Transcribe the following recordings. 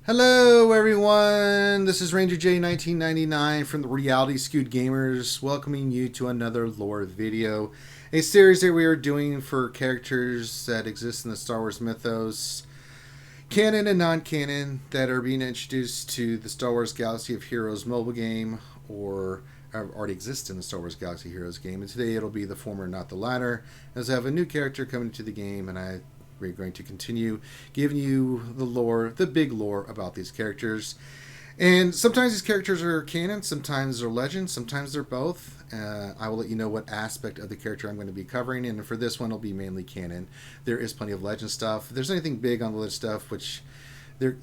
Hello, everyone. This is Ranger J 1999 from the Reality Skewed Gamers, welcoming you to another lore video, a series that we are doing for characters that exist in the Star Wars mythos, canon and non-canon, that are being introduced to the Star Wars Galaxy of Heroes mobile game, or already exist in the Star Wars Galaxy of Heroes game. And today it'll be the former, not the latter, as I have a new character coming into the game, and we're going to continue giving you the lore, the big lore about these characters. And sometimes these characters are canon, sometimes they're legend, sometimes they're both. I will let you know what aspect of the character I'm going to be covering, and for this one, it'll be mainly canon. There is plenty of legend stuff. If there's anything big on the list stuff, which there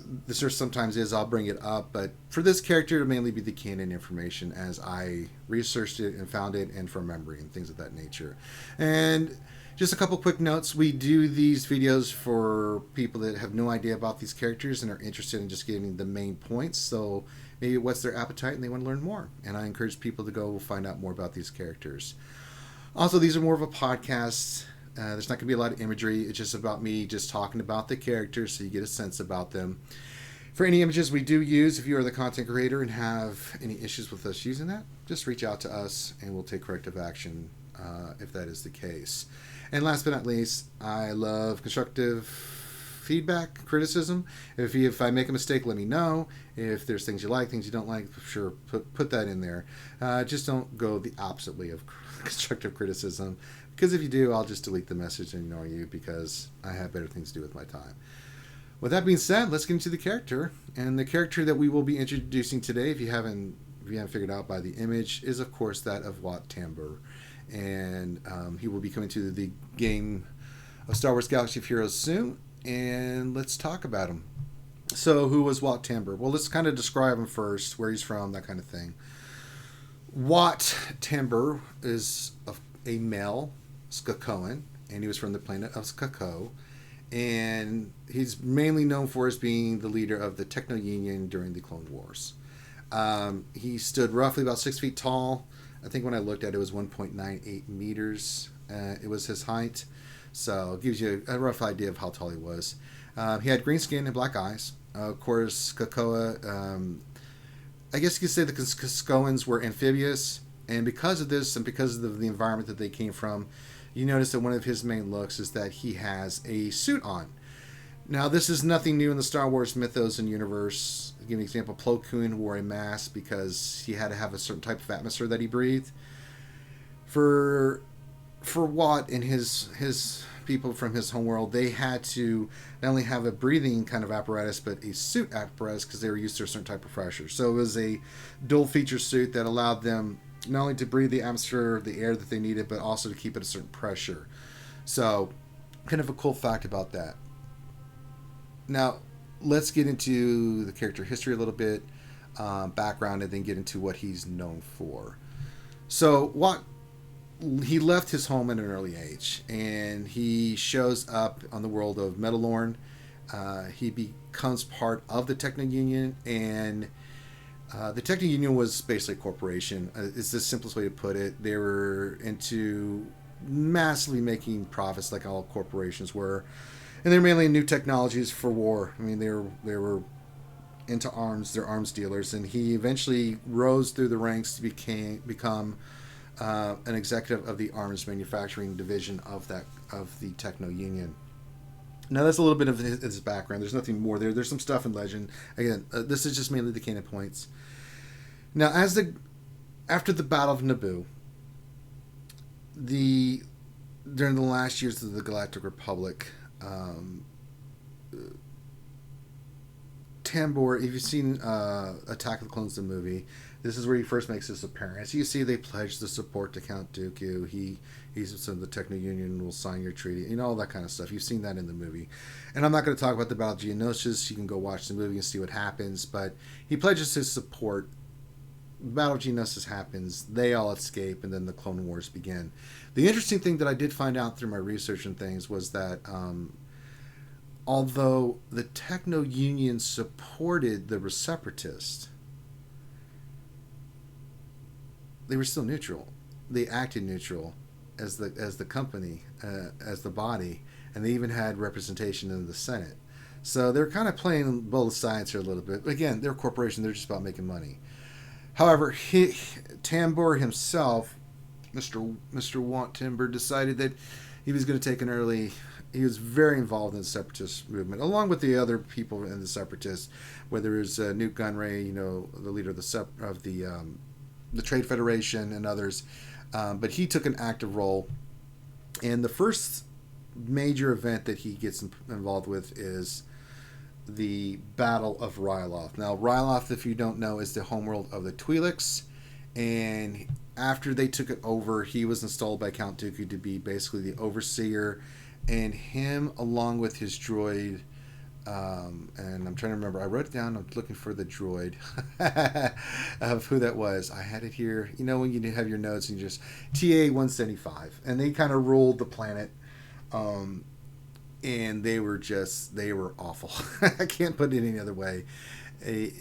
sometimes is, I'll bring it up. But for this character, it'll mainly be the canon information as I researched it and found it, and from memory and things of that nature. And just a couple quick notes. We do these videos for people that have no idea about these characters and are interested in just getting the main points. So maybe what's their appetite and they want to learn more. And I encourage people to go find out more about these characters. Also, these are more of a podcast. There's not going to be a lot of imagery. It's just about me just talking about the characters so you get a sense about them. For any images we do use, if you are the content creator and have any issues with us using that, just reach out to us and we'll take corrective action if that is the case. And last but not least, I love constructive feedback, criticism. If I make a mistake, let me know. If there's things you like, things you don't like, sure, put that in there. Just don't go the opposite way of constructive criticism, because if you do, I'll just delete the message and ignore you because I have better things to do with my time. With that being said, let's get into the character. And the character that we will be introducing today, if you haven't figured out by the image, is of course that of Wat Tambor. And he will be coming to the game of Star Wars Galaxy of Heroes soon, and let's talk about him. So, who was Wat Tambor? Well, let's kind of describe him first, where he's from, that kind of thing. Wat Tambor is a male Skakoan, and he was from the planet of Skako, and he's mainly known for as being the leader of the Techno Union during the Clone Wars. He stood roughly about 6 feet tall. I think when I looked at it, it was 1.98 meters. It was his height. So it gives you a rough idea of how tall he was. He had green skin and black eyes. Of course, Kakoa, I guess you could say the Kaskoans were amphibious. And because of this and because of the environment that they came from, you notice that one of his main looks is that he has a suit on. Now, this is nothing new in the Star Wars mythos and universe. To give an example, Plo Koon wore a mask because he had to have a certain type of atmosphere that he breathed. For Wat and his people from his homeworld, they had to not only have a breathing kind of apparatus, but a suit apparatus because they were used to a certain type of pressure. So it was a dual feature suit that allowed them not only to breathe the atmosphere, the air that they needed, but also to keep at a certain pressure. So, kind of a cool fact about that. Now, let's get into the character history a little bit, background, and then get into what he's known for. So, he left his home at an early age, and he shows up on the world of Metalorn. He becomes part of the Techno Union, and the Techno Union was basically a corporation. It's the simplest way to put it. They were into massively making profits, like all corporations were. And they're mainly new technologies for war. I mean, they were into arms. They're arms dealers. And he eventually rose through the ranks to become an executive of the arms manufacturing division of the Techno Union. Now, that's a little bit of his background. There's nothing more there. There's some stuff in legend. Again, this is just mainly the canon points. Now, after the Battle of Naboo, during the last years of the Galactic Republic, Tambor, if you've seen Attack of the Clones, the movie, this is where he first makes his appearance. You see they pledge the support to Count Dooku. He's so the Techno Union will sign your treaty, all that kind of stuff. You've seen that in the movie. And I'm not going to talk about the Battle of Geonosis. You can go watch the movie and see what happens. But he pledges his support. Battle of Geonosis happens. They all escape, and then the Clone Wars begin. The interesting thing that I did find out through my research and things was that although the Techno Union supported the Separatists, they were still neutral. They acted neutral as the company, as the body, and they even had representation in the Senate. So they're kind of playing both sides here a little bit. Again, they're a corporation; they're just about making money. However, Tambor himself, Mr. Wat Tambor, decided that he was going to take an early. He was very involved in the separatist movement, along with the other people in the separatists, whether it was Newt Gunray, the leader of the Trade Federation, and others. But he took an active role. And the first major event that he gets involved with is the Battle of Ryloth. Now, Ryloth, if you don't know, is the homeworld of the Twi'leks, and after they took it over, he was installed by Count Dooku to be basically the overseer, and him, along with his droid, and I'm trying to remember, I wrote it down, I'm looking for the droid of who that was. I had it here. When you have your notes and you just TA-175, and they kind of ruled the planet. And they were awful. I can't put it any other way. A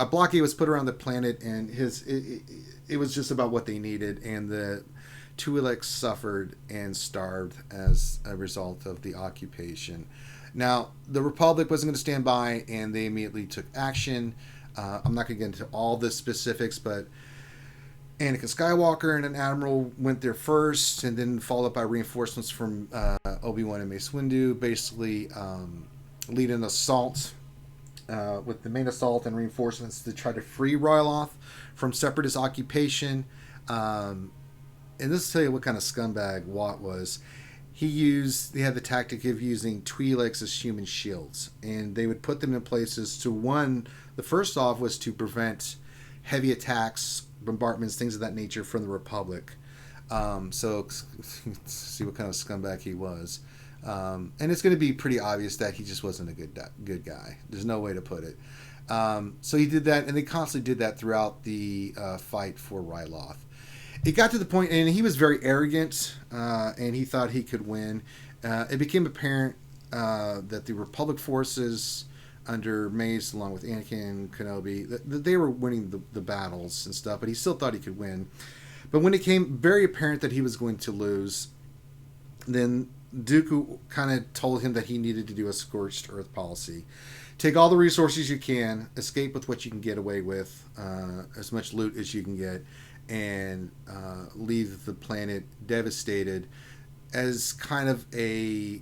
blockade was put around the planet, and it was just about what they needed, and the Twi'leks suffered and starved as a result of the occupation. Now, the Republic wasn't going to stand by, and they immediately took action. I'm not going to get into all the specifics, but Anakin Skywalker and an admiral went there first, and then followed up by reinforcements from Obi-Wan and Mace Windu, basically lead an assault with the main assault and reinforcements to try to free Ryloth from Separatist occupation. And this will tell you what kind of scumbag Wat was. They had the tactic of using Twi'leks as human shields, and they would put them in places the first off was to prevent heavy attacks, bombardments, things of that nature from the Republic. So see what kind of scumbag he was. And it's going to be pretty obvious that he just wasn't a good guy. There's no way to put it. So he did that, and they constantly did that throughout the fight for Ryloth. It got to the point, and he was very arrogant, and he thought he could win. It became apparent that the Republic forces under Mace, along with Anakin, Kenobi, they were winning the battles and stuff, but he still thought he could win. But when it came very apparent that he was going to lose, then Dooku kind of told him that he needed to do a scorched earth policy. Take all the resources you can, escape with what you can get away with, as much loot as you can get, and leave the planet devastated, as kind of a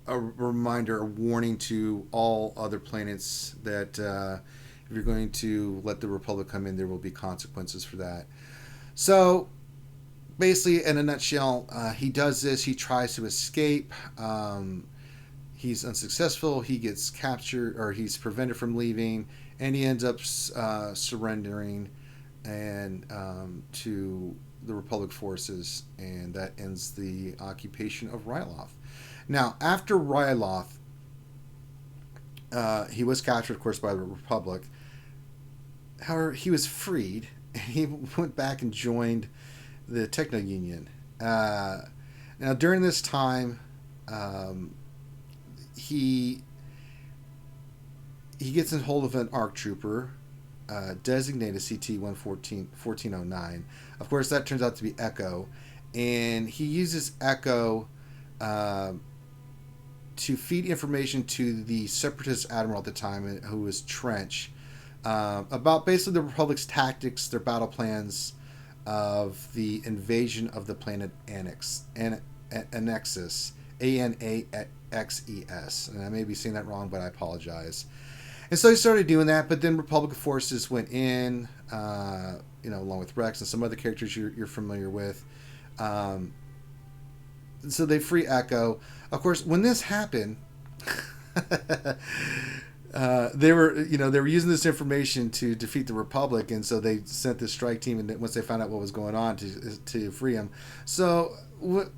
reminder, a warning to all other planets that if you're going to let the Republic come in, there will be consequences for that. So basically, in a nutshell, he does this. He tries to escape. He's unsuccessful. He gets captured, or he's prevented from leaving, and he ends up surrendering and to the Republic forces, and that ends the occupation of Ryloth. Now, after Ryloth, he was captured, of course, by the Republic. However, he was freed, and he went back and joined the Techno Union. Now, during this time, he gets in hold of an ARC trooper, designated CT-1409. Of course, that turns out to be Echo, and he uses Echo to feed information to the Separatist admiral at the time, who was Trench, about basically the Republic's tactics, their battle plans of the invasion of the planet Annexus, Anaxes, and I may be saying that wrong, but I apologize. And so he started doing that, but then Republic forces went in, along with Rex and some other characters you're familiar with. So they free Echo. Of course, when this happened, they were using this information to defeat the Republic, and so they sent this strike team. And once they found out what was going on, to free him. So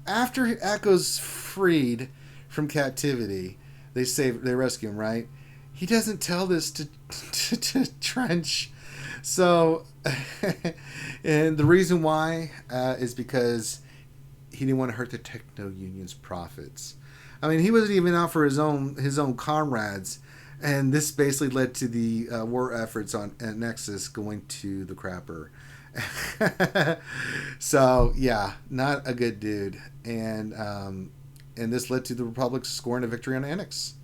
after Echo's freed from captivity, they rescue him. Right? He doesn't tell this to Trench. So, and the reason why is because he didn't want to hurt the Techno Union's profits. I mean, he wasn't even out for his own comrades, and this basically led to the war efforts on Nexus going to the crapper. So yeah, not a good dude. And and this led to the Republic scoring a victory on Annex.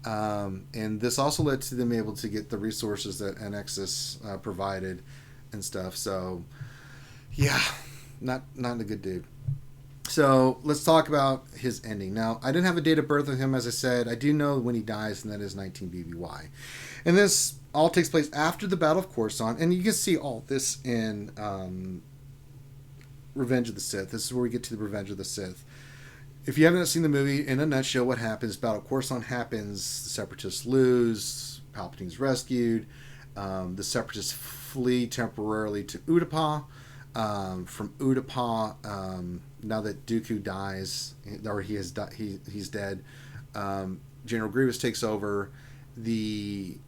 And this also led to them able to get the resources that Annexus provided and stuff. So, yeah, not a good dude. So let's talk about his ending. Now, I didn't have a date of birth of him, as I said. I do know when he dies, and that is 19 BBY. And this all takes place after the Battle of Coruscant, and you can see all this in Revenge of the Sith. This is where we get to the Revenge of the Sith. If you haven't seen the movie, in a nutshell, what happens? Battle of Coruscant happens. The Separatists lose. Palpatine's rescued. The Separatists flee temporarily to Utapau. From Utapau, now that Dooku dies, or he's dead, General Grievous takes over. He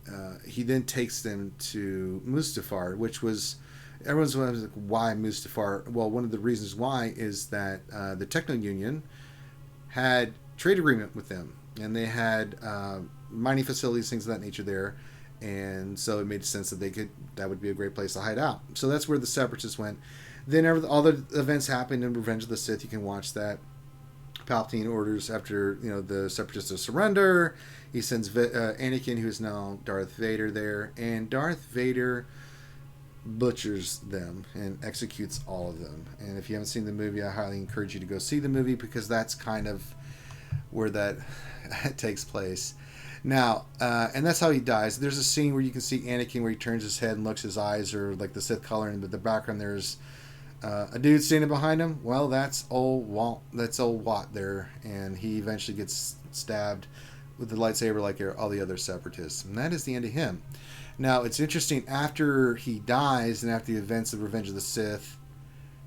then takes them to Mustafar, which was, everyone's like, why Mustafar? Well, one of the reasons why is that the Techno Union had trade agreement with them, and they had mining facilities, things of that nature there, and so it made sense that that would be a great place to hide out. So that's where the Separatists went. Then all the events happened in Revenge of the Sith. You can watch that. Palpatine orders, after the Separatists to surrender, he sends Anakin, who is now Darth Vader, there, and Darth Vader butchers them and executes all of them. And if you haven't seen the movie, I highly encourage you to go see the movie, because that's kind of where that takes place. Now, and that's how he dies. There's a scene where you can see Anakin where he turns his head and looks, his eyes are like the Sith color, and in the background there's a dude standing behind him. Well, that's old Wat. That's old Wat there, and he eventually gets stabbed with the lightsaber like all the other Separatists, and that is the end of him. Now, it's interesting, after he dies and after the events of Revenge of the Sith,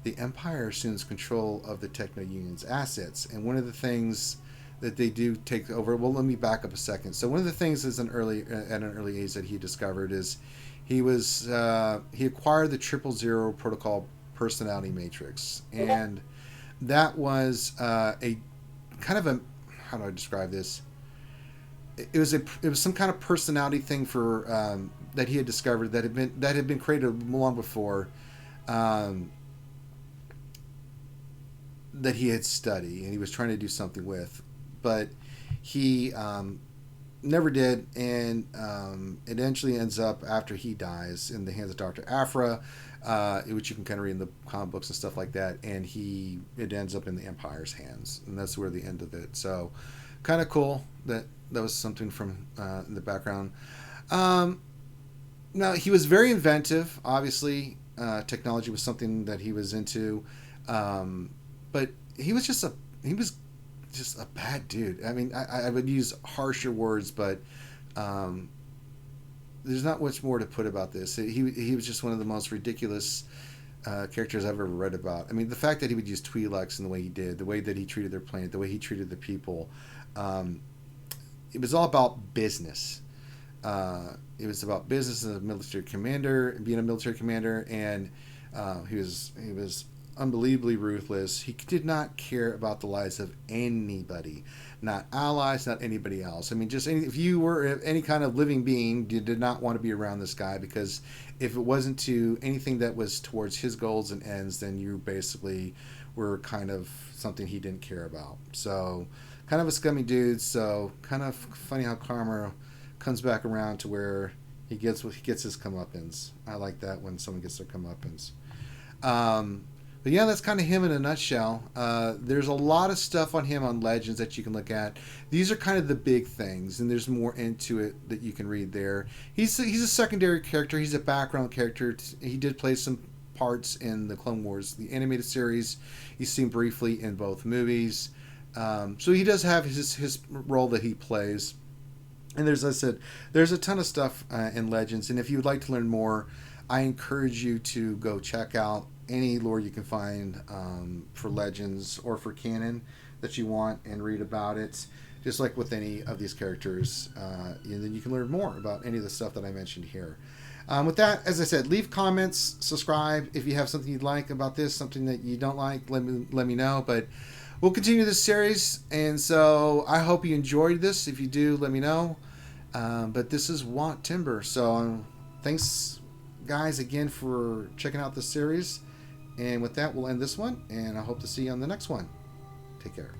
the Empire assumes control of the Techno Union's assets. And one of the things that they do take over, well, let me back up a second. So one of the things at an early age that he discovered is he acquired the 000 protocol personality matrix. And that was a kind of a, how do I describe this? It was some kind of personality thing for that he had discovered that had been created long before, that he had studied and he was trying to do something with, but he never did, and it eventually ends up, after he dies, in the hands of Dr. Aphra, which you can kind of read in the comic books and stuff like that, and it ends up in the Empire's hands, and that's where the end of it. So kind of cool that was something from in the background. Now, he was very inventive. Obviously, technology was something that he was into, but he was just a bad dude. I mean, I would use harsher words, but there's not much more to put about this. He was just one of the most ridiculous characters I've ever read about. I mean, the fact that he would use Twi'leks in the way he did, the way that he treated their planet, the way he treated the people, it was all about business. It was about business as a military commander, being a military commander, and he was unbelievably ruthless. He did not care about the lives of anybody, not allies, not anybody else. I mean, if you were any kind of living being, you did not want to be around this guy, because if it wasn't to anything that was towards his goals and ends, then you basically were kind of something he didn't care about. So, kind of a scummy dude. So, kind of funny how karma comes back around to where he gets his comeuppance. I like that, when someone gets their comeuppance. But yeah, that's kind of him in a nutshell. There's a lot of stuff on him on Legends that you can look at. These are kind of the big things, and there's more into it that you can read there. He's a secondary character. He's a background character. He did play some parts in the Clone Wars, the animated series. He's seen briefly in both movies. So he does have his role that he plays. And as I said, there's a ton of stuff in Legends. And if you would like to learn more, I encourage you to go check out any lore you can find for Legends or for canon that you want, and read about it, just like with any of these characters. And then you can learn more about any of the stuff that I mentioned here. With that, as I said, leave comments, subscribe. If you have something you'd like about this, something that you don't like, let me know. But we'll continue this series, and so I hope you enjoyed this. If you do, let me know. But this is Wat Tambor. So thanks, guys, again for checking out this series. And with that, we'll end this one, and I hope to see you on the next one. Take care.